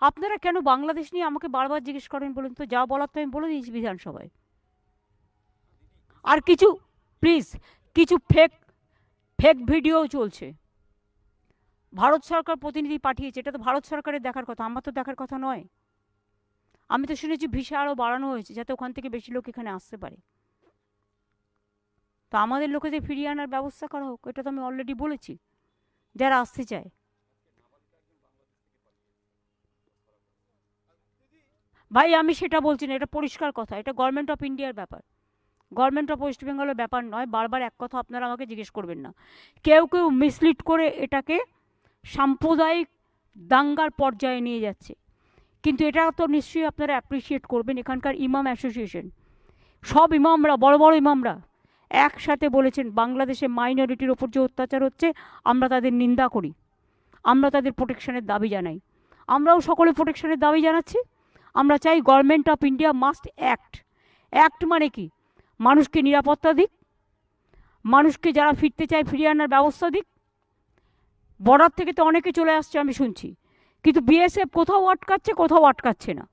আপনারা কেন বাংলাদেশ নিয়ে আমাকে বারবার জিজ্ঞেস করেন বলুন তো? যা বলার তো আমি বলে দিয়েছি বিধানসভায়। আর কিছু, প্লিজ, কিছু ফেক ফেক ভিডিও চলছে। ভারত সরকার প্রতিনিধি পাঠিয়েছে, এটা তো ভারত সরকারের দেখার কথা, আমার তো দেখার কথা নয়। আমি তো শুনেছি ভিসা আরও বাড়ানো হয়েছে যাতে ওখান থেকে বেশি লোক এখানে আসতে পারে। তো আমাদের লোকেদের ফিরিয়ে আনার ব্যবস্থা করা হোক, এটা তো আমি অলরেডি বলেছি, যারা আসতে চায়। ভাই আমি সেটা বলছি না, এটা পরিষ্কার কথা, এটা গভর্নমেন্ট অফ ইন্ডিয়ার ব্যাপার, গভর্নমেন্ট অফ ওয়েস্ট বেঙ্গলের ব্যাপার নয়। বারবার এক কথা আপনারা আমাকে জিজ্ঞেস করবেন না। কেউ কেউ মিসলিড করে এটাকে সাম্প্রদায়িক দাঙ্গার পর্যায়ে নিয়ে যাচ্ছে, কিন্তু এটা তো নিশ্চয়ই আপনারা অ্যাপ্রিসিয়েট করবেন। এখানকার ইমাম অ্যাসোসিয়েশন, সব ইমামরা, বড় বড় ইমামরা একসাথে বলেছেন বাংলাদেশে মাইনরিটির ওপর যে অত্যাচার হচ্ছে আমরা তাদের নিন্দা করি, আমরা তাদের প্রোটেকশনের দাবি জানাই। আমরাও সকলে প্রোটেকশনের দাবি জানাচ্ছি। আমরা চাই government of India must act. Act মানে কি? মানুষকে নিরাপত্তা দিক, মানুষকে যারা ফিরতে চায় ফিরিয়ে আনার ব্যবস্থা দিক। বর্ডার থেকে তো অনেকে চলে আসছে আমি শুনছি, কিন্তু বিএসএফ কোথাও আটকাচ্ছে, কোথাও আটকাচ্ছে না।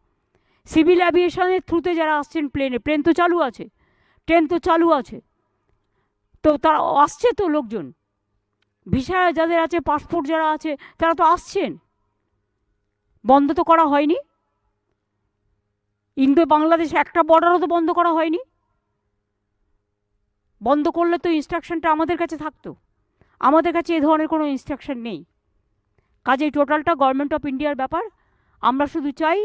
সিভিল অ্যাভিয়েশনের থ্রুতে যারা আসছেন প্লেনে, প্লেন তো চালু আছে, ট্রেন তো চালু আছে, তো তারা আসছে তো লোকজন, ভিসা যাদের আছে, পাসপোর্ট যারা আছে তারা তো আসছেন, বন্ধ তো করা হয়নি। ইন্দো বাংলাদেশ একটা বর্ডারও তো বন্ধ করা হয়নি। বন্ধ করলে তো ইনস্ট্রাকশনটা আমাদের কাছে থাকতো, আমাদের কাছে এ ধরনের কোনো ইনস্ট্রাকশন নেই। কাজেই টোটালটা গভর্নমেন্ট অফ ইন্ডিয়ার ব্যাপার। আমরা শুধু চাই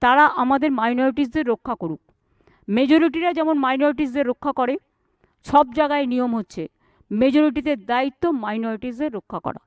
তারা আমাদের মাইনরিটিসদের রক্ষা করুক। মেজরিটিরা যেমন মাইনরিটিসদের রক্ষা করে, সব জায়গায় নিয়ম হচ্ছে মেজরিটিদের দায়িত্ব মাইনরিটিসদের রক্ষা করা।